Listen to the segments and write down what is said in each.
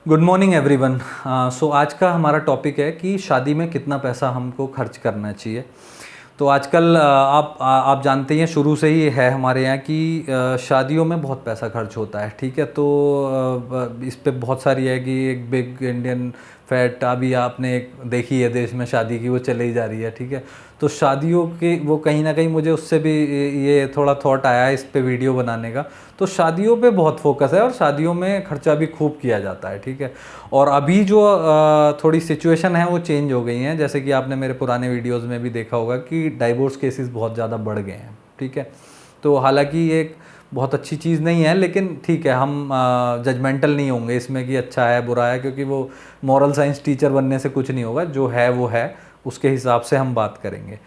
Good morning everyone. सो आज का हमारा टॉपिक है कि शादी में कितना पैसा हमको खर्च करना चाहिए। तो आजकल आप जानते हैं, शुरू से ही है हमारे यहाँ कि शादियों में बहुत पैसा खर्च होता है। ठीक है, तो इस पे बहुत सारी है कि एक बिग इंडियन फैट अभी आपने एक देखी है देश में शादी की, वो चली ही जा रही है। ठीक है, तो शादियों की वो कहीं ना कहीं मुझे उससे भी ये थोड़ा थॉट आया है इस पे वीडियो बनाने का। तो शादियों पे बहुत फोकस है और शादियों में खर्चा भी खूब किया जाता है। ठीक है, और अभी जो थोड़ी सिचुएशन है वो चेंज हो गई हैं। जैसे कि आपने मेरे पुराने वीडियोस में भी देखा होगा कि डाइवोर्स केसेस बहुत ज़्यादा बढ़ गए हैं। ठीक है, तो हालांकि ये एक बहुत अच्छी चीज़ नहीं है, लेकिन ठीक है, हम जजमेंटल नहीं होंगे इसमें कि अच्छा है बुरा है, क्योंकि वो मॉरल साइंस टीचर बनने से कुछ नहीं होगा। जो है वो है, उसके हिसाब से हम बात करेंगे।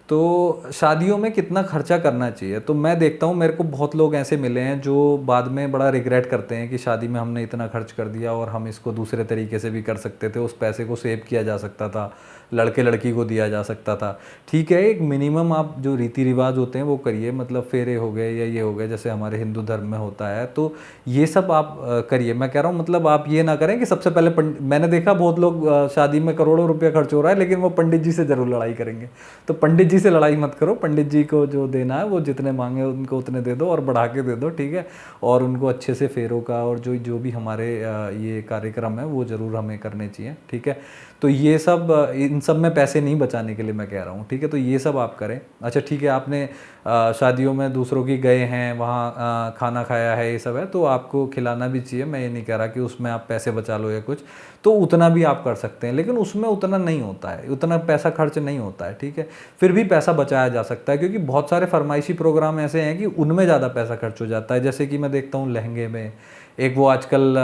तो शादियों में कितना खर्चा करना चाहिए, तो मैं देखता हूँ मेरे को बहुत लोग ऐसे मिले हैं जो बाद में बड़ा रिग्रेट करते हैं कि शादी में हमने इतना खर्च कर दिया और हम इसको दूसरे तरीके से भी कर सकते थे, उस पैसे को सेव किया जा सकता था, लड़के लड़की को दिया जा सकता था। ठीक है, एक मिनिमम आप जो रीति रिवाज होते हैं वो करिए, मतलब फेरे हो गए या ये हो गए जैसे हमारे हिंदू धर्म में होता है, तो ये सब आप करिए। मैं कह रहा हूँ मतलब आप ये ना करें कि सबसे पहले मैंने देखा बहुत लोग शादी में करोड़ों रुपया खर्च हो रहा है लेकिन वो पंडित जी से ज़रूर लड़ाई करेंगे। तो पंडित जी से लड़ाई मत करो, पंडित जी को जो देना है वो जितने मांगे उनको उतने दे दो और बढ़ा के दे दो। ठीक है, और उनको अच्छे से फेरों का और जो जो भी हमारे ये कार्यक्रम है वो ज़रूर हमें करने चाहिए। ठीक है, तो ये सब इन सब में पैसे नहीं बचाने के लिए मैं कह रहा हूँ। ठीक है, तो ये सब आप करें। अच्छा ठीक है, आपने शादियों में दूसरों की गए हैं, वहाँ खाना खाया है, ये सब है, तो आपको खिलाना भी चाहिए। मैं ये नहीं कह रहा कि उसमें आप पैसे बचा लो या कुछ, तो उतना भी आप कर सकते हैं, लेकिन उसमें उतना नहीं होता है, उतना पैसा खर्च नहीं होता है। ठीक है, फिर भी पैसा बचाया जा सकता है, क्योंकि बहुत सारे फरमाइशी प्रोग्राम ऐसे हैं कि उनमें ज़्यादा पैसा खर्च हो जाता है। जैसे कि मैं देखता हूँ लहंगे में, एक वो आजकल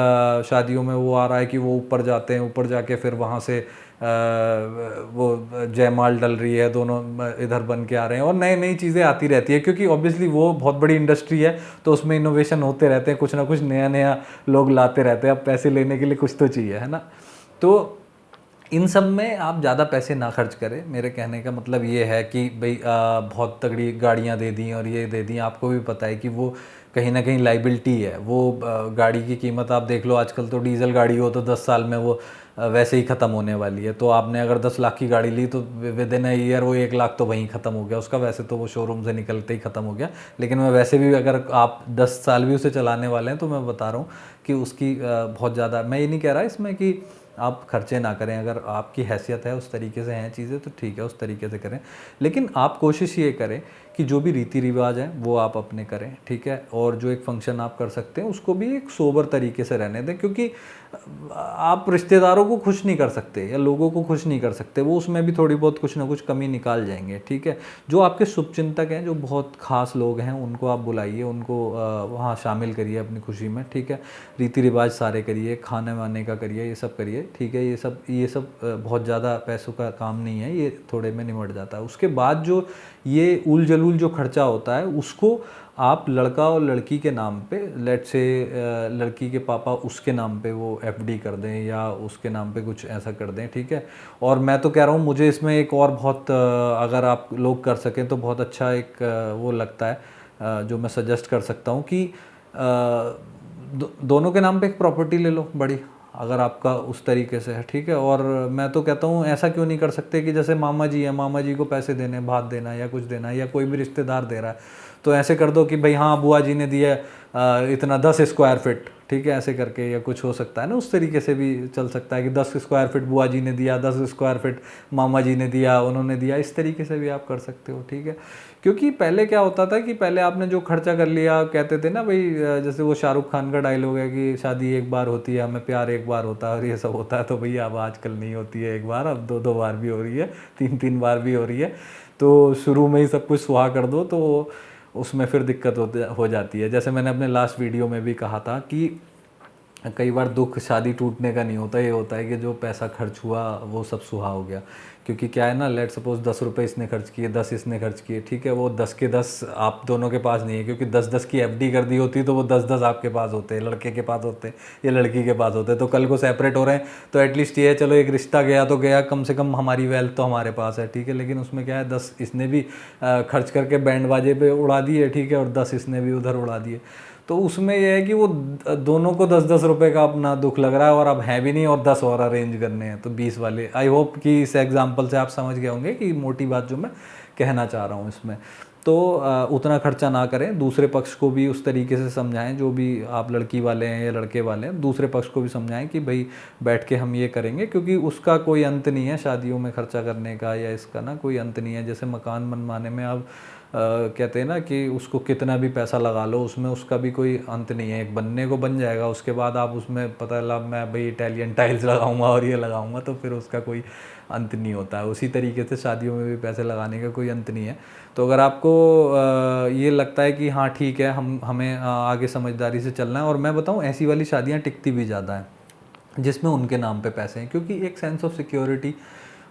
शादियों में वो आ रहा है कि वो ऊपर जाते हैं, ऊपर जाके फिर वहाँ से वो जयमाल डल रही है, दोनों इधर बन के आ रहे हैं और नई नई चीज़ें आती रहती है, क्योंकि ऑब्वियसली वो बहुत बड़ी इंडस्ट्री है, तो उसमें इनोवेशन होते रहते हैं, कुछ ना कुछ नया नया लोग लाते रहते हैं। अब पैसे लेने के लिए कुछ तो चाहिए, है ना। तो इन सब में आप ज़्यादा पैसे ना खर्च करें। मेरे कहने का मतलब ये है कि भाई बहुत तगड़ी गाड़ियाँ दे दी और ये दे दी, आपको भी पता है कि वो कहीं ना कहीं लाइबिलिटी है। वो गाड़ी की कीमत आप देख लो, आजकल तो डीजल गाड़ी हो तो 10 साल में वो वैसे ही ख़त्म होने वाली है। तो आपने अगर 10 लाख की गाड़ी ली तो विद इन अ ईयर वो 1 लाख तो वहीं ख़त्म हो गया उसका, वैसे तो वो शोरूम से निकलते ही ख़त्म हो गया। लेकिन मैं वैसे भी, अगर आप 10 साल भी उसे चलाने वाले हैं तो मैं बता रहा हूँ कि उसकी बहुत ज़्यादा, मैं ये नहीं कह रहा इसमें कि आप खर्चे ना करें, अगर आपकी हैसियत है उस तरीके से हैं चीज़ें तो ठीक है, उस तरीके से करें। लेकिन आप कोशिश ये करें कि जो भी रीति रिवाज हैं वो आप अपने करें। ठीक है, और जो एक फंक्शन आप कर सकते हैं उसको भी एक सोबर तरीके से रहने दें, क्योंकि आप रिश्तेदारों को खुश नहीं कर सकते या लोगों को खुश नहीं कर सकते, वो उसमें भी थोड़ी बहुत कुछ ना कुछ कमी निकाल जाएंगे। ठीक है, जो आपके शुभचिंतक हैं, जो बहुत खास लोग हैं, उनको आप बुलाइए, उनको वहाँ शामिल करिए अपनी खुशी में। ठीक है, रीति रिवाज सारे करिए, खाने वाने का करिए, ये सब करिए। ठीक है, ये सब बहुत ज़्यादा पैसों का काम नहीं है, ये थोड़े में निमट जाता है। उसके बाद जो ये उल जलूल जो खर्चा होता है उसको आप लड़का और लड़की के नाम पे, लेट से लड़की के पापा उसके नाम पे वो एफडी कर दें या उसके नाम पे कुछ ऐसा कर दें। ठीक है, और मैं तो कह रहा हूँ, मुझे इसमें एक और बहुत अगर आप लोग कर सकें तो बहुत अच्छा एक वो लगता है, जो मैं सजेस्ट कर सकता हूँ कि दोनों के नाम पे एक प्रॉपर्टी ले लो बड़ी, अगर आपका उस तरीके से है। ठीक है, और मैं तो कहता हूँ ऐसा क्यों नहीं कर सकते कि जैसे मामा जी हैं, मामा जी को पैसे देने, भात देना या कुछ देना, या कोई भी रिश्तेदार दे रहा है तो ऐसे कर दो कि भाई हाँ बुआ जी ने दिया इतना 10 स्क्वायर फिट। ठीक है, ऐसे करके, या कुछ हो सकता है ना, उस तरीके से भी चल सकता है कि 10 स्क्वायर फिट बुआ जी ने दिया, 10 स्क्वायर फिट मामा जी ने दिया, उन्होंने दिया, इस तरीके से भी आप कर सकते हो। ठीक है, क्योंकि पहले क्या होता था कि पहले आपने जो खर्चा कर लिया, कहते थे ना भाई, जैसे वो शाहरुख खान का डायलॉग है कि शादी एक बार होती है, हमें प्यार एक बार होता है और ये सब होता है, तो भैया अब आजकल नहीं होती है एक बार, अब 2-2 बार भी हो रही है, 3-3 बार भी हो रही है। तो शुरू में ही सब कुछ सुहा कर दो तो उसमें फिर दिक्कत हो जाती है। जैसे मैंने अपने लास्ट वीडियो में भी कहा था कि कई बार दुख शादी टूटने का नहीं होता, ये होता है कि जो पैसा खर्च हुआ वो सब सुहा हो गया। क्योंकि क्या है ना, लेट सपोज 10 रुपये इसने खर्च किए, 10 इसने खर्च किए। ठीक है, वो 10 के 10 आप दोनों के पास नहीं है, क्योंकि 10-10 की एफडी कर दी होती तो वो 10-10 आपके पास होते, लड़के के पास होते या लड़की के पास होते। तो कल को सेपरेट हो रहे हैं तो एटलीस्ट ये है, चलो एक रिश्ता गया तो गया, कम से कम हमारी वेल्थ तो हमारे पास है। ठीक है, लेकिन उसमें क्या है, 10 इसने भी खर्च करके बैंड बाजे पे उड़ा दिए। ठीक है, और 10 इसने भी उधर उड़ा दिए। तो उसमें यह है कि वो दोनों को 10-10 रुपए का अपना दुख लग रहा है और अब है भी नहीं और 10 और अरेंज करने हैं, तो 20 वाले। आई होप कि इस एग्जांपल से आप समझ गए होंगे कि मोटी बात जो मैं कहना चाह रहा हूँ इसमें। तो उतना खर्चा ना करें, दूसरे पक्ष को भी उस तरीके से समझाएं, जो भी आप लड़की वाले हैं या लड़के वाले हैं, दूसरे पक्ष को भी समझाएं कि भाई बैठ के हम ये करेंगे, क्योंकि उसका कोई अंत नहीं है शादियों में खर्चा करने का, या इसका ना कोई अंत नहीं है। जैसे मकान बनवाने में आप कहते हैं ना कि उसको कितना भी पैसा लगा लो, उसमें उसका भी कोई अंत नहीं है। एक बनने को बन जाएगा, उसके बाद आप उसमें पता लगा मैं भाई इटालियन टाइल्स लगाऊंगा और ये लगाऊंगा, तो फिर उसका कोई अंत नहीं होता है। उसी तरीके से शादियों में भी पैसे लगाने का कोई अंत नहीं है। तो अगर आपको ये लगता है कि हाँ ठीक है, हमें आगे समझदारी से चलना है, और मैं बताऊँ ऐसी वाली शादियाँ टिकती भी ज़्यादा हैं जिसमें उनके नाम पे पैसे हैं, क्योंकि एक सेंस ऑफ सिक्योरिटी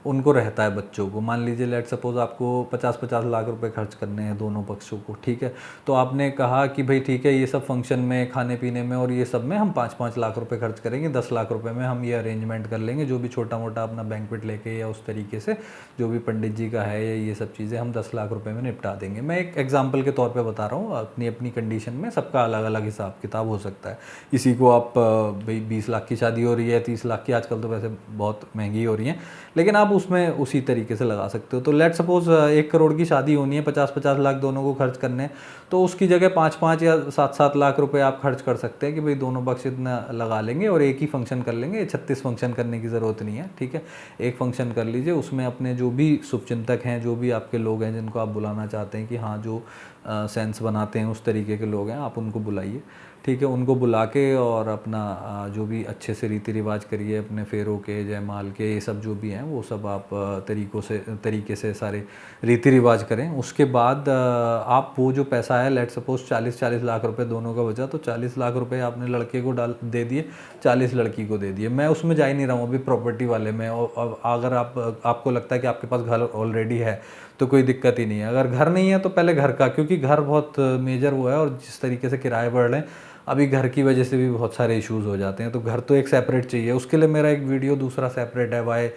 उनको रहता है बच्चों को। मान लीजिए लेट सपोज आपको 50-50 लाख रुपए खर्च करने हैं दोनों पक्षों को, ठीक है। तो आपने कहा कि भाई ठीक है, ये सब फंक्शन में, खाने पीने में और ये सब में हम 5-5 लाख रुपए खर्च करेंगे, 10 लाख रुपए में हम ये अरेंजमेंट कर लेंगे, जो भी छोटा मोटा अपना बैंक्वेट लेके या उस तरीके से जो भी पंडित जी का है या ये सब चीज़ें हम 10 लाख रुपए में निपटा देंगे। मैं एक एग्जाम्पल के तौर पर बता रहा हूँ, अपनी अपनी कंडीशन में सबका अलग अलग हिसाब किताब हो सकता है। किसी को आप भाई 20 लाख की शादी हो रही है, 30 लाख की, आजकल तो वैसे बहुत महंगी हो रही है, लेकिन आप उसमें उसी तरीके से लगा सकते हो। तो लेट सपोज 1 करोड़ की शादी होनी है, 50-50 लाख दोनों को खर्च करने हैं, तो उसकी जगह 5-5 या 7-7 लाख रुपए आप खर्च कर सकते हैं कि भाई दोनों पक्ष इतना लगा लेंगे और एक ही फंक्शन कर लेंगे। 36 फंक्शन करने की ज़रूरत नहीं है, ठीक है। एक फंक्शन कर लीजिए, उसमें अपने जो भी शुभचिंतक हैं, जो भी आपके लोग हैं जिनको आप बुलाना चाहते हैं कि हाँ जो सेंस बनाते हैं उस तरीके के लोग हैं, आप उनको बुलाइए, ठीक है। उनको बुला के और अपना जो भी अच्छे से रीति रिवाज करिए, अपने फेरों के, जयमाल के, ये सब जो भी हैं वो सब आप तरीके से सारे रीति रिवाज करें। उसके बाद आप वो जो पैसा है, लेट सपोज 40-40 लाख रुपए दोनों का बचा, तो 40 लाख रुपए आपने लड़के को दे दिए, 40 लड़की को दे दिए। मैं उसमें जा ही नहीं रहा हूँ अभी प्रॉपर्टी वाले में। और अगर आपको लगता है कि आपके पास घर ऑलरेडी है तो कोई दिक्कत ही नहीं है। अगर घर नहीं है तो पहले घर का, क्योंकि घर बहुत मेजर वो है, और जिस तरीके से किराए बढ़ रहे हैं अभी घर की वजह से भी बहुत सारे इश्यूज हो जाते हैं, तो घर तो एक सेपरेट चाहिए। उसके लिए मेरा एक वीडियो दूसरा सेपरेट है, why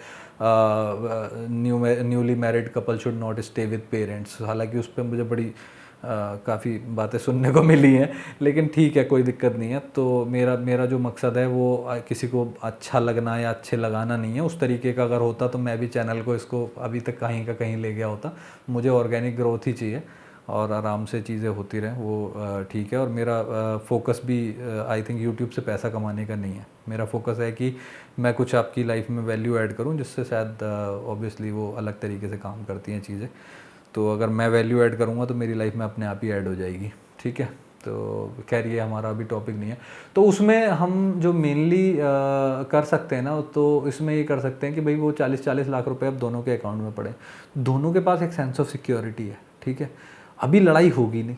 newly married couple should not stay with parents. हालांकि उस पर मुझे बड़ी काफ़ी बातें सुनने को मिली हैं, लेकिन ठीक है, कोई दिक्कत नहीं है। तो मेरा जो मकसद है वो किसी को अच्छा लगना या अच्छे लगाना नहीं है। उस तरीके का अगर होता तो मैं भी चैनल को इसको अभी तक कहीं का कहीं ले गया होता। मुझे ऑर्गेनिक ग्रोथ ही चाहिए और आराम से चीज़ें होती रहें, वो ठीक है। और मेरा फोकस भी आई थिंक यूट्यूब से पैसा कमाने का नहीं है। मेरा फोकस है कि मैं कुछ आपकी लाइफ में वैल्यू ऐड करूं, जिससे शायद ऑब्वियसली वो अलग तरीके से काम करती हैं चीज़ें। तो अगर मैं वैल्यू ऐड करूंगा तो मेरी लाइफ में अपने आप ही ऐड हो जाएगी, ठीक है। तो खैर ये हमारा अभी टॉपिक नहीं है। तो उसमें हम जो मेनली कर सकते हैं ना, तो इसमें ये कर सकते हैं कि भाई वो 40-40 लाख रुपए अब दोनों के अकाउंट में पड़े, दोनों के पास एक सेंस ऑफ सिक्योरिटी है, ठीक है। अभी लड़ाई होगी नहीं,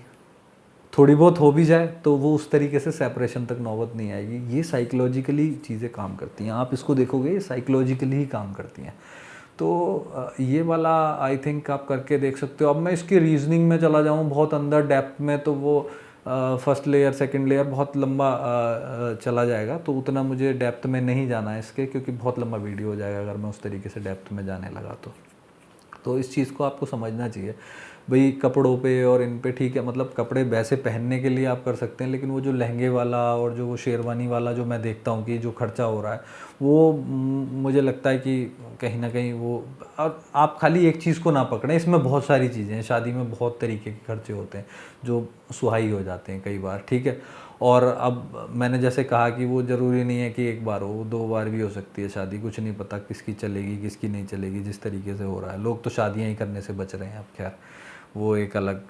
थोड़ी बहुत हो भी जाए तो वो उस तरीके से सेपरेशन तक नौबत नहीं आएगी। ये साइकोलॉजिकली चीज़ें काम करती हैं, आप इसको देखोगे ये साइकोलॉजिकली ही काम करती हैं। तो ये वाला आई थिंक आप करके देख सकते हो। अब मैं इसकी रीजनिंग में चला जाऊँ बहुत अंदर डेप्थ में, तो वो फर्स्ट लेयर सेकंड लेयर बहुत लंबा चला जाएगा, तो उतना मुझे डेप्थ में नहीं जाना है इसके, क्योंकि बहुत लंबा वीडियो हो जाएगा अगर मैं उस तरीके से डेप्थ में जाने लगा तो इस चीज़ को आपको समझना चाहिए भाई। कपड़ों पे और इन पे ठीक है, मतलब कपड़े वैसे पहनने के लिए आप कर सकते हैं, लेकिन वो जो लहंगे वाला और जो वो शेरवानी वाला जो मैं देखता हूँ कि जो खर्चा हो रहा है, वो मुझे लगता है कि कहीं ना कहीं वो, और आप खाली एक चीज़ को ना पकड़ें, इसमें बहुत सारी चीज़ें हैं। शादी में बहुत तरीके के खर्चे होते हैं जो सुहाई हो जाते हैं कई बार, ठीक है। और अब मैंने जैसे कहा कि वो ज़रूरी नहीं है कि एक बार हो, 2 बार भी हो सकती है शादी, कुछ नहीं पता किसकी चलेगी किसकी नहीं चलेगी। जिस तरीके से हो रहा है, लोग तो शादियाँ ही करने से बच रहे हैं। अब खैर वो एक अलग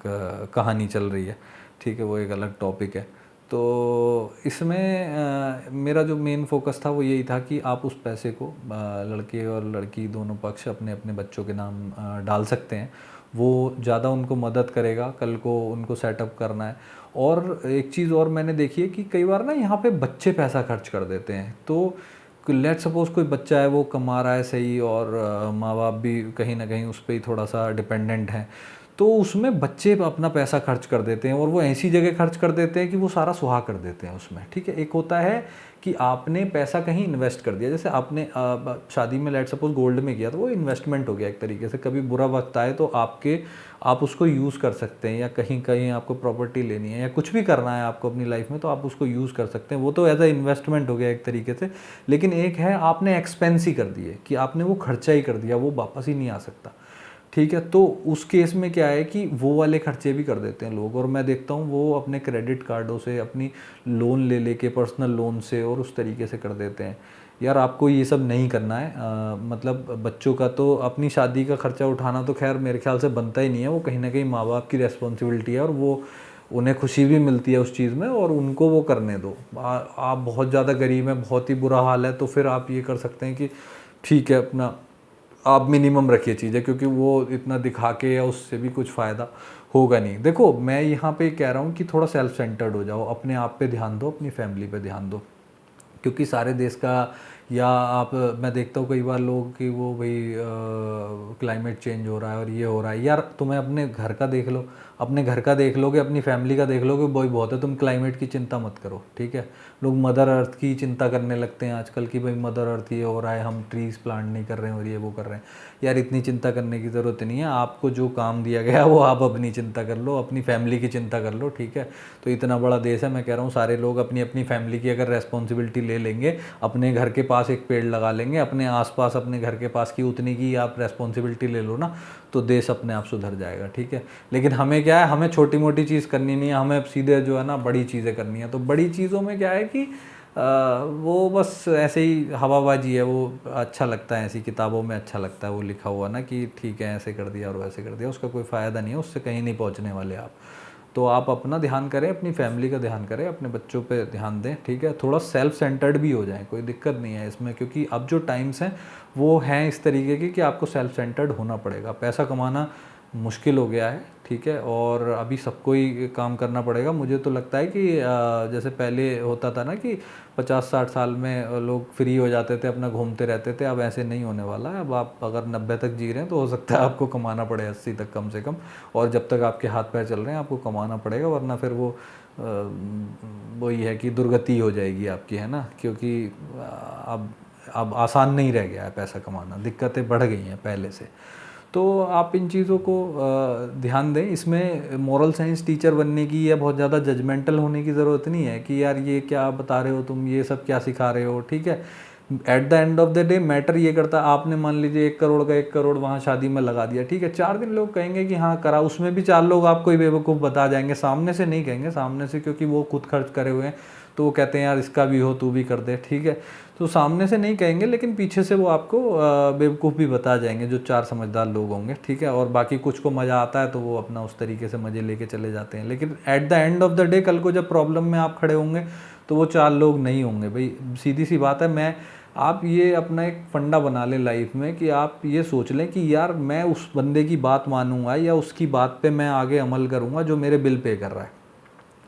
कहानी चल रही है, ठीक है, वो एक अलग टॉपिक है। तो इसमें मेरा जो मेन फोकस था वो यही था कि आप उस पैसे को लड़के और लड़की दोनों पक्ष अपने अपने बच्चों के नाम डाल सकते हैं। वो ज़्यादा उनको मदद करेगा कल को उनको सेटअप करना है। और एक चीज़ और मैंने देखी है कि कई बार ना यहाँ पे बच्चे पैसा खर्च कर देते हैं। तो लेट सपोज कोई बच्चा है वो कमा रहा है सही, और माँ बाप भी कहीं ना कहीं उस पर ही थोड़ा सा डिपेंडेंट हैं, तो उसमें बच्चे अपना पैसा खर्च कर देते हैं, और वो ऐसी जगह खर्च कर देते हैं कि वो सारा सुहा कर देते हैं उसमें, ठीक है। एक होता है कि आपने पैसा कहीं इन्वेस्ट कर दिया। जैसे आपने शादी में लेट सपोज गोल्ड में किया तो वो इन्वेस्टमेंट हो गया एक तरीके से, कभी बुरा वक्त आए तो आप उसको यूज़ कर सकते हैं, या कहीं कहीं आपको प्रॉपर्टी लेनी है या कुछ भी करना है आपको अपनी लाइफ में तो आप उसको यूज़ कर सकते हैं, वो तो एज अ इन्वेस्टमेंट हो गया एक तरीके से। लेकिन एक है आपने एक्सपेंस ही कर दिए, कि आपने वो खर्चा ही कर दिया, वो वापस ही नहीं आ सकता, ठीक है। तो उस केस में क्या है कि वो वाले खर्चे भी कर देते हैं लोग, और मैं देखता हूँ वो अपने क्रेडिट कार्डों से, अपनी लोन ले लेके पर्सनल लोन से और उस तरीके से कर देते हैं। यार आपको ये सब नहीं करना है। मतलब बच्चों का तो अपनी शादी का खर्चा उठाना तो खैर मेरे ख्याल से बनता ही नहीं है, वो कहीं ना कहीं माँ बाप की रेस्पॉन्सिबिलिटी है, और वो उन्हें खुशी भी मिलती है उस चीज़ में, और उनको वो करने दो। आप बहुत ज़्यादा गरीब हैं, बहुत ही बुरा हाल है, तो फिर आप ये कर सकते हैं कि ठीक है अपना आप मिनिमम रखिए चीज़ें, क्योंकि वो इतना दिखा के या उससे भी कुछ फ़ायदा होगा नहीं। देखो मैं यहाँ पे कह रहा हूँ कि थोड़ा सेल्फ सेंटर्ड हो जाओ, अपने आप पे ध्यान दो, अपनी फैमिली पे ध्यान दो, क्योंकि सारे देश का या आप मैं देखता हूँ कई बार लोग कि वो भाई क्लाइमेट चेंज हो रहा है और ये हो रहा है। यार तुम्हें अपने घर का देख लो, अपने घर का देख लोगे, अपनी फैमिली का देख लोगे, वही बहुत है। तुम क्लाइमेट की चिंता मत करो, ठीक है। लोग मदर अर्थ की चिंता करने लगते हैं आजकल कि भाई मदर अर्थ ये हो रहा है, हम ट्रीज़ प्लांट नहीं कर रहे हैं और ये वो कर रहे हैं। यार इतनी चिंता करने की ज़रूरत नहीं है, आपको जो काम दिया गया वो आप अपनी चिंता कर लो, अपनी फैमिली की चिंता कर लो, ठीक है। तो इतना बड़ा देश है, मैं कह रहा हूँ सारे लोग अपनी अपनी फैमिली की अगर रेस्पॉन्सिबिलिटी ले लेंगे, अपने घर के पास एक पेड़ लगा लेंगे, अपने आसपास अपने घर के पास की उतनी की आप रेस्पॉन्सिबिलिटी ले लो ना, तो देश अपने आप सुधर जाएगा, ठीक है। लेकिन हमें क्या है, हमें छोटी मोटी चीज़ करनी नहीं है, हमें सीधे जो है ना बड़ी चीज़ें करनी है। तो बड़ी चीज़ों में क्या है कि वो बस ऐसे ही हवाबाजी है, वो अच्छा लगता है, ऐसी किताबों में अच्छा लगता है वो लिखा हुआ ना कि ठीक है ऐसे कर दिया और वैसे कर दिया, उसका कोई फ़ायदा नहीं है, उससे कहीं नहीं पहुंचने वाले आप। तो आप अपना ध्यान करें, अपनी फैमिली का ध्यान करें, अपने बच्चों पे ध्यान दें, ठीक है। थोड़ा सेल्फ सेंटर्ड भी हो जाए, कोई दिक्कत नहीं है इसमें, क्योंकि अब जो टाइम्स हैं वो हैं इस तरीके के कि आपको सेल्फ सेंटर्ड होना पड़ेगा। पैसा कमाना मुश्किल हो गया है, ठीक है, और अभी सबको ही काम करना पड़ेगा। मुझे तो लगता है कि जैसे पहले होता था ना कि 50-60 साल में लोग फ्री हो जाते थे, अपना घूमते रहते थे, अब ऐसे नहीं होने वाला है। अब आप अगर 90 तक जी रहे हैं तो हो सकता है आपको कमाना पड़े 80 तक कम से कम, और जब तक आपके हाथ पैर चल रहे हैं आपको कमाना पड़ेगा, वरना फिर वो वही है कि दुर्गति हो जाएगी आपकी, है ना। क्योंकि अब आसान नहीं रह गया है पैसा कमाना, दिक्कतें बढ़ गई हैं पहले से। तो आप इन चीज़ों को ध्यान दें। इसमें मॉरल साइंस टीचर बनने की या बहुत ज़्यादा जजमेंटल होने की ज़रूरत नहीं है कि यार ये क्या बता रहे हो तुम, ये सब क्या सिखा रहे हो, ठीक है। At the end of the day matter ये करता है, आपने मान लीजिए 1 करोड़ का 1 करोड़ वहाँ शादी में लगा दिया, ठीक है। 4 दिन लोग कहेंगे कि हाँ करा, उसमें भी 4 लोग आपको ही बेवकूफ़ बता जाएंगे, सामने से नहीं कहेंगे, सामने से क्योंकि वो खुद खर्च करे हुए हैं तो वो कहते हैं यार इसका भी हो तू भी कर दे, ठीक है। तो सामने से नहीं कहेंगे, लेकिन पीछे से वो आपको बेवकूफ़ भी बता जाएंगे, जो 4 समझदार लोग होंगे, ठीक है। और बाकी कुछ को मज़ा आता है तो वो अपना उस तरीके से मज़े लेके चले जाते हैं। लेकिन at the end of the day कल को जब प्रॉब्लम में आप खड़े होंगे तो वो 4 लोग नहीं होंगे भाई, सीधी सी बात है। आप ये अपना एक फंडा बना लें लाइफ में कि आप ये सोच लें कि यार मैं उस बंदे की बात मानूंगा या उसकी बात पे मैं आगे अमल करूंगा जो मेरे बिल पे कर रहा है,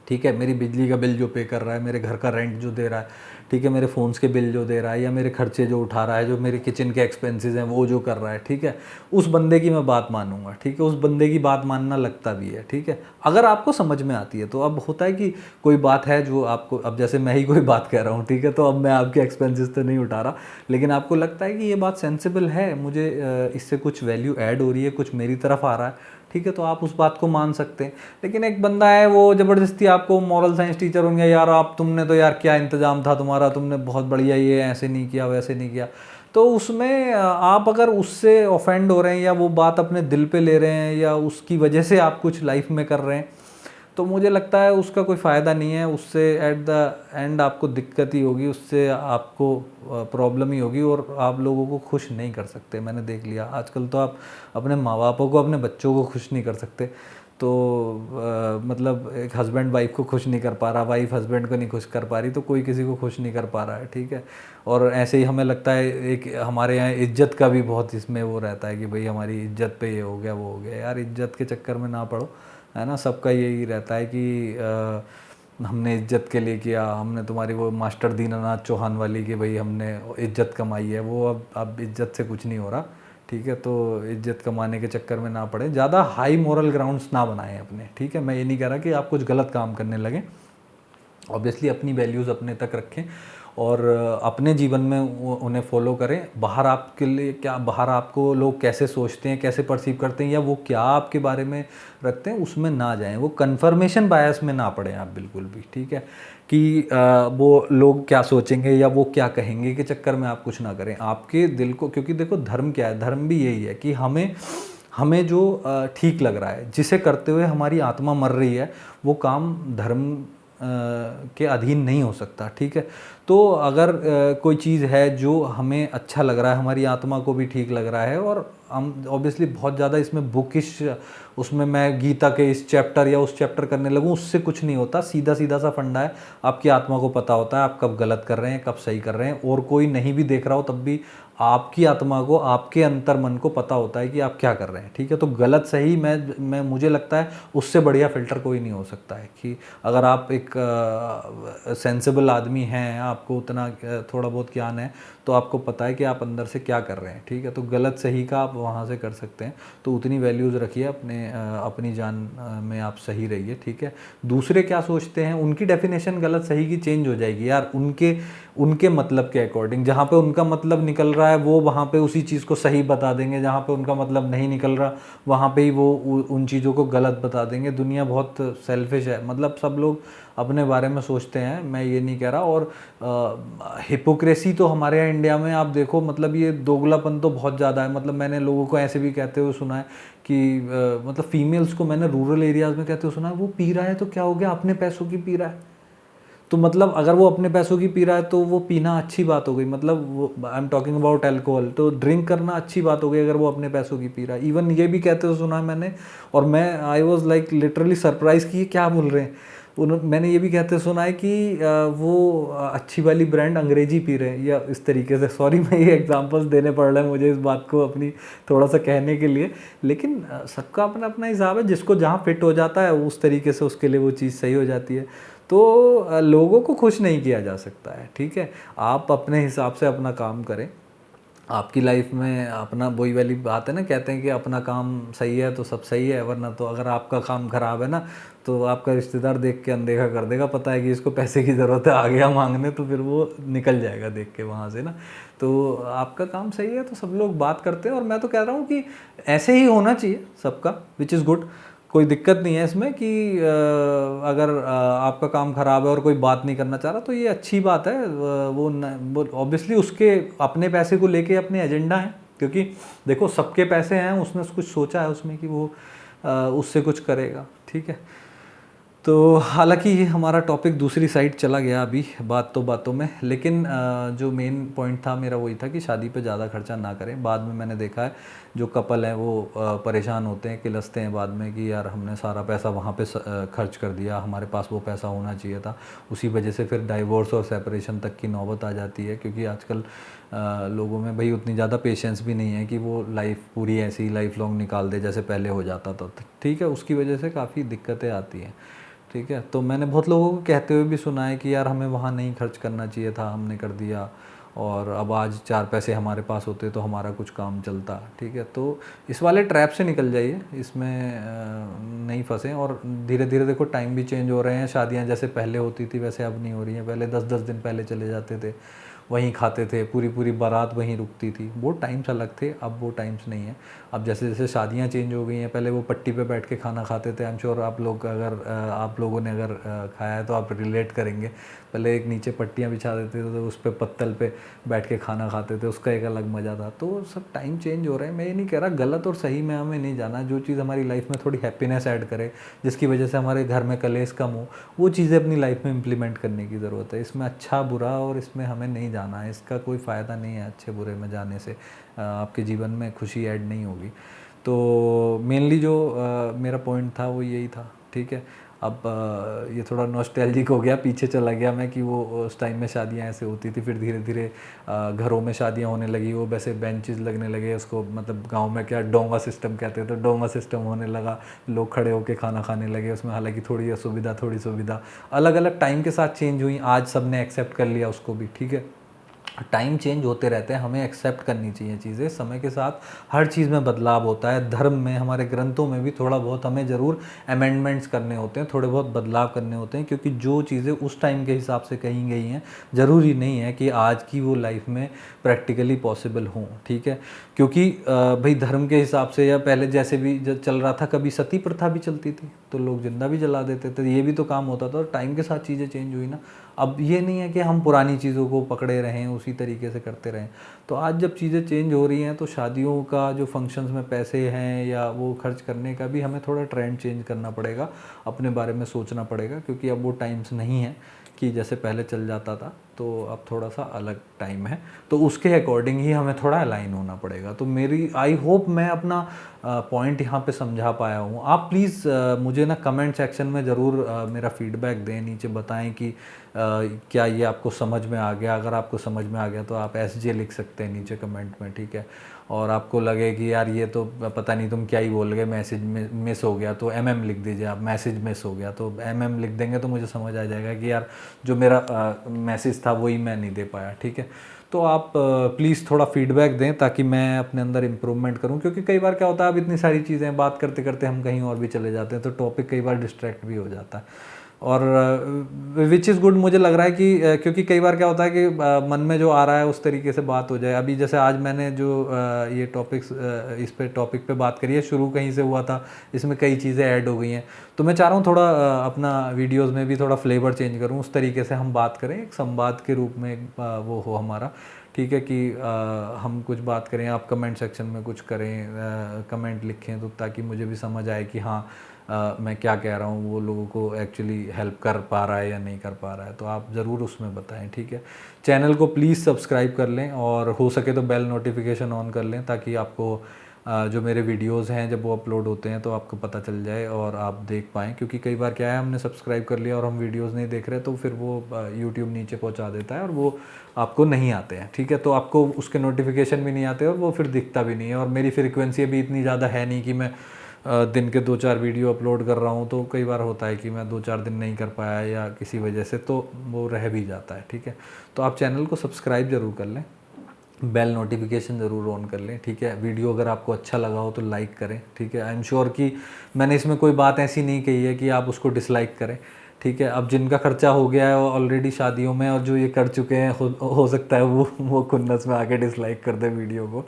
ठीक है। मेरी बिजली का बिल जो पे कर रहा है, मेरे घर का रेंट जो दे रहा है, ठीक है, मेरे फ़ोन्स के बिल जो दे रहा है, या मेरे खर्चे जो उठा रहा है, जो मेरे किचन के एक्सपेंसेस हैं वो जो कर रहा है, ठीक है। उस बंदे की मैं बात मानूंगा, ठीक है। उस बंदे की बात मानना लगता भी है, ठीक है, अगर आपको समझ में आती है तो। अब होता है कि कोई बात है जो आपको, अब जैसे मैं ही कोई बात कह रहा हूँ, ठीक है, तो अब मैं आपके एक्सपेंसेस तो नहीं उठा रहा, लेकिन आपको लगता है कि ये बात सेंसिबल है, मुझे इससे कुछ वैल्यू ऐड हो रही है, कुछ मेरी तरफ आ रहा है, ठीक है, तो आप उस बात को मान सकते हैं। लेकिन एक बंदा है वो ज़बरदस्ती आपको, मॉरल साइंस टीचर होंगे, यार आप तुमने तो यार क्या इंतज़ाम था तुम्हारा, तुमने बहुत बढ़िया ये ऐसे नहीं किया वैसे नहीं किया, तो उसमें आप अगर उससे ऑफेंड हो रहे हैं या वो बात अपने दिल पे ले रहे हैं या उसकी वजह से आप कुछ लाइफ में कर रहे हैं, तो मुझे लगता है उसका कोई फ़ायदा नहीं है। उससे एट द एंड आपको दिक्कत ही होगी, उससे आपको प्रॉब्लम ही होगी, और आप लोगों को खुश नहीं कर सकते। मैंने देख लिया आजकल तो आप अपने माँ बापों को, अपने बच्चों को खुश नहीं कर सकते। तो मतलब एक हस्बैंड वाइफ को खुश नहीं कर पा रहा, वाइफ हस्बैंड को नहीं खुश कर पा रही, तो कोई किसी को खुश नहीं कर पा रहा है, ठीक है। और ऐसे ही हमें लगता है एक हमारे यहाँ इज्जत का भी बहुत इसमें वो रहता है कि भाई हमारी इज्जत पे ये हो गया वो हो गया। यार इज्जत के चक्कर में ना पड़ो, है ना। सबका यही रहता है कि हमने इज्जत के लिए किया, हमने तुम्हारी वो मास्टर दीनानाथ चौहान वाली कि भाई हमने इज्जत कमाई है, वो अब इज्जत से कुछ नहीं हो रहा, ठीक है। तो इज्जत कमाने के चक्कर में ना पड़े, ज़्यादा हाई मॉरल ग्राउंड्स ना बनाएं अपने, ठीक है। मैं ये नहीं कह रहा कि आप कुछ गलत काम करने लगें, ऑब्वियसली अपनी वैल्यूज़ अपने तक रखें, और अपने जीवन में उन्हें फॉलो करें। बाहर आपके लिए क्या, बाहर आपको लोग कैसे सोचते हैं, कैसे परसीव करते हैं, या वो क्या आपके बारे में रखते हैं, उसमें ना जाएं। वो कन्फर्मेशन बायस में ना पड़ें आप बिल्कुल भी, ठीक है, कि वो लोग क्या सोचेंगे या वो क्या कहेंगे के चक्कर में आप कुछ ना करें। आपके दिल को, क्योंकि देखो धर्म क्या है, धर्म भी यही है कि हमें हमें जो ठीक लग रहा है, जिसे करते हुए हमारी आत्मा मर रही है, वो काम धर्म के अधीन नहीं हो सकता, ठीक है। तो अगर कोई चीज़ है जो हमें अच्छा लग रहा है, हमारी आत्मा को भी ठीक लग रहा है, और हम ऑब्वियसली बहुत ज़्यादा इसमें बुकिश, उसमें मैं गीता के इस चैप्टर या उस चैप्टर करने लगूँ, उससे कुछ नहीं होता। सीधा सीधा सा फंडा है, आपकी आत्मा को पता होता है आप कब गलत कर रहे हैं, कब सही कर रहे हैं, और कोई नहीं भी देख रहा हो तब भी आपकी आत्मा को, आपके अंतर मन को पता होता है कि आप क्या कर रहे हैं, ठीक है। तो गलत सही मैं मुझे लगता है उससे बढ़िया फ़िल्टर कोई नहीं हो सकता है, कि अगर आप एक सेंसिबल आदमी हैं, आपको उतना थोड़ा बहुत ज्ञान है, तो आपको पता है कि आप अंदर से क्या कर रहे हैं, ठीक है। तो गलत सही का आप वहाँ से कर सकते हैं। तो उतनी वैल्यूज़ रखिए अपनी जान में, आप सही रहिए, ठीक है। दूसरे क्या सोचते हैं, उनकी डेफिनेशन गलत सही की चेंज हो जाएगी यार, उनके उनके मतलब के अकॉर्डिंग। जहाँ पे उनका मतलब निकल रहा है वो वहाँ पे उसी चीज़ को सही बता देंगे, जहाँ पे उनका मतलब नहीं निकल रहा वहाँ पे ही वो उन चीज़ों को गलत बता देंगे। दुनिया बहुत सेल्फिश है, मतलब सब लोग अपने बारे में सोचते हैं, मैं ये नहीं कह रहा। और हिपोक्रेसी तो हमारे यहाँ इंडिया में आप देखो, मतलब ये दोगलापन तो बहुत ज़्यादा है। मतलब मैंने लोगों को ऐसे भी कहते हुए सुना है कि मतलब फीमेल्स को मैंने रूरल एरियाज़ में कहते हुए सुना है, वो पी रहा है तो क्या हो गया, अपने पैसों की पी रहा है। तो मतलब अगर वो अपने पैसों की पी रहा है तो वो पीना अच्छी बात हो गई, मतलब वो, I am talking about alcohol, तो ड्रिंक करना अच्छी बात हो गई अगर वो अपने पैसों की पी रहा है। इवन ये भी कहते हुए सुना है मैंने, और मैं I was like literally surprise कि ये क्या बोल रहे हैं। मैंने ये भी कहते सुना है कि वो अच्छी वाली ब्रांड अंग्रेजी पी रहे हैं, या इस तरीके से। सॉरी, मैं ये एग्जांपल्स देने पड़ रहे हैं मुझे इस बात को अपनी थोड़ा सा कहने के लिए, लेकिन सबका अपना अपना हिसाब है, जिसको जहाँ फिट हो जाता है उस तरीके से उसके लिए वो चीज़ सही हो जाती है। तो लोगों को खुश नहीं किया जा सकता है, ठीक है। आप अपने हिसाब से अपना काम करें। आपकी लाइफ में अपना, वही वाली बात है ना, कहते हैं कि अपना काम सही है तो सब सही है, वरना तो अगर आपका काम खराब है ना, तो आपका रिश्तेदार देख के अनदेखा कर देगा, पता है कि इसको पैसे की ज़रूरत है, आ गया मांगने, तो फिर वो निकल जाएगा देख के वहाँ से ना। तो आपका काम सही है तो सब लोग बात करते हैं, और मैं तो कह रहा हूँ कि ऐसे ही होना चाहिए सबका, विच इज़ गुड। कोई दिक्कत नहीं है इसमें कि अगर आपका काम ख़राब है और कोई बात नहीं करना चाह रहा, तो ये अच्छी बात है। वो ऑब्वियसली उसके अपने पैसे को लेके अपने एजेंडा है, क्योंकि देखो सबके पैसे हैं, उसने कुछ सोचा है उसमें कि वो उससे कुछ करेगा, ठीक है। तो हालांकि ये हमारा टॉपिक दूसरी साइड चला गया अभी बातों में, लेकिन जो मेन पॉइंट था मेरा वही था कि शादी पे ज़्यादा खर्चा ना करें। बाद में मैंने देखा है जो कपल हैं वो परेशान होते हैं, किलसते हैं बाद में कि यार हमने सारा पैसा वहाँ पे खर्च कर दिया, हमारे पास वो पैसा होना चाहिए था। उसी वजह से फिर डाइवोर्स और सेपरेशन तक की नौबत आ जाती है, क्योंकि आजकल लोगों में भाई उतनी ज़्यादा पेशेंस भी नहीं है कि वो लाइफ पूरी ऐसी ही लाइफ लॉन्ग निकाल दे जैसे पहले हो जाता था, ठीक है। उसकी वजह से काफ़ी दिक्कतें आती हैं, ठीक है। तो मैंने बहुत लोगों को कहते हुए भी सुना है कि यार हमें वहाँ नहीं खर्च करना चाहिए था, हमने कर दिया, और अब आज 4 पैसे हमारे पास होते तो हमारा कुछ काम चलता, ठीक है। तो इस वाले ट्रैप से निकल जाइए, इसमें नहीं फंसें। और धीरे धीरे देखो टाइम भी चेंज हो रहे हैं, शादियाँ जैसे पहले होती थी वैसे अब नहीं हो रही हैं। पहले 10-10 दिन पहले चले जाते थे, वहीं खाते थे, पूरी पूरी बारात वहीं रुकती थी, वो टाइम्स अलग थे, अब वो टाइम्स नहीं है। अब जैसे जैसे शादियाँ चेंज हो गई हैं, पहले वो पट्टी पे बैठ के खाना खाते थे। आई एम श्योर आप लोग अगर आप लोगों ने अगर खाया है तो आप रिलेट करेंगे। पहले एक नीचे पट्टियाँ बिछा देते थे तो उस पर पत्तल पे बैठ के खाना खाते थे, उसका एक अलग मज़ा था। तो सब टाइम चेंज हो रहे हैं, मैं ये नहीं कह रहा गलत और सही में हमें नहीं जाना। जो चीज़ हमारी लाइफ में थोड़ी हैप्पीनेस ऐड करे, जिसकी वजह से हमारे घर में कलेश कम हो, वो चीज़ें अपनी लाइफ में इम्प्लीमेंट करने की ज़रूरत है। इसमें अच्छा बुरा और इसमें हमें नहीं जाना है, इसका कोई फ़ायदा नहीं है। अच्छे बुरे में जाने से आपके जीवन में खुशी ऐड नहीं होगी। तो मेनली जो मेरा पॉइंट था वो यही था, ठीक है। अब ये थोड़ा नॉस्टैल्जिक हो गया, पीछे चला गया मैं कि वो उस टाइम में शादियाँ ऐसे होती थी, फिर धीरे धीरे घरों में शादियाँ होने लगी, वो वैसे बेंचेस लगने लगे, उसको मतलब गांव में क्या डोंगा सिस्टम कहते हैं, तो डोंगा सिस्टम होने लगा, लोग खड़े होकर खाना खाने लगे उसमें। हालांकि थोड़ी असुविधा थोड़ी सुविधा अलग अलग टाइम के साथ चेंज हुई, आज सब ने एक्सेप्ट कर लिया उसको भी, ठीक है। टाइम चेंज होते रहते हैं, हमें एक्सेप्ट करनी चाहिए चीज़ें। समय के साथ हर चीज़ में बदलाव होता है। धर्म में, हमारे ग्रंथों में भी थोड़ा बहुत हमें ज़रूर अमेंडमेंट्स करने होते हैं, थोड़े बहुत बदलाव करने होते हैं, क्योंकि जो चीज़ें उस टाइम के हिसाब से कही गई हैं ज़रूरी नहीं है कि आज की वो लाइफ में प्रैक्टिकली पॉसिबल हों। ठीक है, क्योंकि भाई धर्म के हिसाब से या पहले जैसे भी चल रहा था, कभी सती प्रथा भी चलती थी तो लोग जिंदा भी जला देते थे, ये भी तो काम होता था। और टाइम के साथ चीज़ें चेंज हुई ना। अब ये नहीं है कि हम पुरानी चीज़ों को पकड़े रहें, उसी तरीके से करते रहें। तो आज जब चीज़ें चेंज हो रही हैं तो शादियों का जो फंक्शंस में पैसे हैं या वो खर्च करने का भी हमें थोड़ा ट्रेंड चेंज करना पड़ेगा, अपने बारे में सोचना पड़ेगा, क्योंकि अब वो टाइम्स नहीं है कि जैसे पहले चल जाता था। तो अब थोड़ा सा अलग टाइम है, तो उसके अकॉर्डिंग ही हमें थोड़ा अलाइन होना पड़ेगा। तो मेरी आई होप मैं अपना पॉइंट यहाँ पे समझा पाया हूँ। आप प्लीज़ मुझे ना कमेंट सेक्शन में ज़रूर मेरा फीडबैक दें, नीचे बताएं कि क्या ये आपको समझ में आ गया। अगर आपको समझ में आ गया तो आप SJ लिख सकते हैं नीचे कमेंट में, ठीक है। और आपको लगे कि यार ये तो पता नहीं तुम क्या ही बोल गए, मैसेज मिस हो गया, तो MM लिख दीजिए आप। मैसेज मिस हो गया तो MM लिख देंगे तो मुझे समझ आ जाएगा कि यार जो मेरा मैसेज था वही मैं नहीं दे पाया, ठीक है। तो आप प्लीज़ थोड़ा फीडबैक दें ताकि मैं अपने अंदर इम्प्रूवमेंट करूं, क्योंकि कई बार क्या होता है, अब इतनी सारी चीज़ें बात करते करते हम कहीं और भी चले जाते हैं, तो टॉपिक कई बार डिस्ट्रैक्ट भी हो जाता है। और विच इज़ गुड मुझे लग रहा है कि क्योंकि कई बार क्या होता है कि मन में जो आ रहा है उस तरीके से बात हो जाए। अभी जैसे आज मैंने जो ये टॉपिक्स इस पे टॉपिक पे बात करी है, शुरू कहीं से हुआ था, इसमें कई चीज़ें ऐड हो गई हैं। तो मैं चाह रहा हूँ थोड़ा अपना वीडियोस में भी थोड़ा फ्लेवर चेंज करूँ, उस तरीके से हम बात करें, एक संवाद के रूप में वो हो हमारा, ठीक है। कि हम कुछ बात करें, आप कमेंट सेक्शन में कुछ करें, कमेंट लिखें, तो ताकि मुझे भी समझ आए कि हाँ मैं क्या कह रहा हूँ वो लोगों को एक्चुअली हेल्प कर पा रहा है या नहीं कर पा रहा है। तो आप ज़रूर उसमें बताएं, ठीक है। चैनल को प्लीज़ सब्सक्राइब कर लें और हो सके तो बेल नोटिफिकेशन ऑन कर लें, ताकि आपको जो मेरे वीडियोस हैं जब वो अपलोड होते हैं तो आपको पता चल जाए और आप देख पाएँ। क्योंकि कई बार क्या है, हमने सब्सक्राइब कर लिया और हम वीडियोस नहीं देख रहे, तो फिर वो यूट्यूब नीचे पहुंचा देता है और वो आपको नहीं आते हैं, ठीक है। तो आपको उसके नोटिफिकेशन भी नहीं आते और वो फिर दिखता भी नहीं है। और मेरी फ्रिक्वेंसी भी इतनी ज़्यादा है नहीं कि मैं दिन के 2-4 वीडियो अपलोड कर रहा हूँ। तो कई बार होता है कि मैं 2-4 दिन नहीं कर पाया या किसी वजह से, तो वो रह भी जाता है, ठीक है। तो आप चैनल को सब्सक्राइब ज़रूर कर लें, बेल नोटिफिकेशन ज़रूर ऑन कर लें, ठीक है। वीडियो अगर आपको अच्छा लगा हो तो लाइक करें, ठीक है। आई एम श्योर कि मैंने इसमें कोई बात ऐसी नहीं कही है कि आप उसको डिसलाइक करें, ठीक है। अब जिनका खर्चा हो गया है ऑलरेडी शादियों में और जो ये कर चुके हैं, हो सकता है वो खुन्नस में आके डिसलाइक कर दे वीडियो को।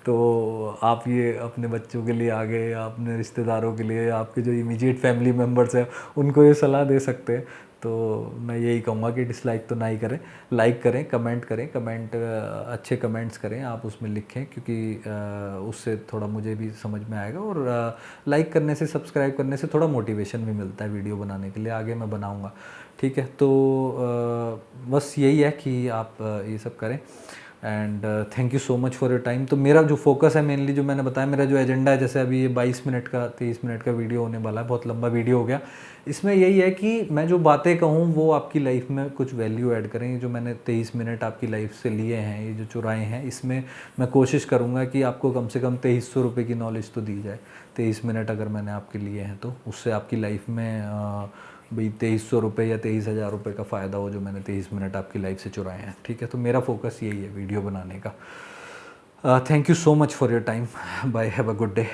तो आप ये अपने बच्चों के लिए आगे या अपने रिश्तेदारों के लिए, आपके जो इमीडिएट फैमिली मेम्बर्स हैं, उनको ये सलाह दे सकते हैं। तो मैं यही कहूँगा कि डिसलाइक तो ना ही करें, लाइक करें, कमेंट करें। कमेंट अच्छे कमेंट्स करें, आप उसमें लिखें, क्योंकि उससे थोड़ा मुझे भी समझ में आएगा। और लाइक करने से, सब्सक्राइब करने से थोड़ा मोटिवेशन भी मिलता है वीडियो बनाने के लिए, आगे मैं बनाऊँगा, ठीक है। तो बस यही है कि आप ये सब करें। And thank you so much for your time. तो मेरा जो फोकस है मेनली, जो मैंने बताया, मेरा जो एजेंडा है, जैसे अभी ये 22 मिनट का 23 मिनट का वीडियो होने वाला है, बहुत लंबा वीडियो हो गया। इसमें यही है कि मैं जो बातें कहूँ वो आपकी लाइफ में कुछ वैल्यू ऐड करें। ये जो मैंने 23 मिनट आपकी लाइफ से लिए हैं, ये जो चुराए हैं, इसमें मैं कोशिश करूँगा कि आपको कम से कम 2300 रुपये की नॉलेज तो दी जाए। 23 मिनट अगर मैंने आपके लिए हैं तो उससे आपकी लाइफ में भाई 2300 रुपये या 23,000 रुपये का फ़ायदा हो, जो मैंने 23 मिनट आपकी लाइफ से चुराए हैं, ठीक है। तो मेरा फोकस यही है वीडियो बनाने का। Thank you so much for your time. Bye, have a good day.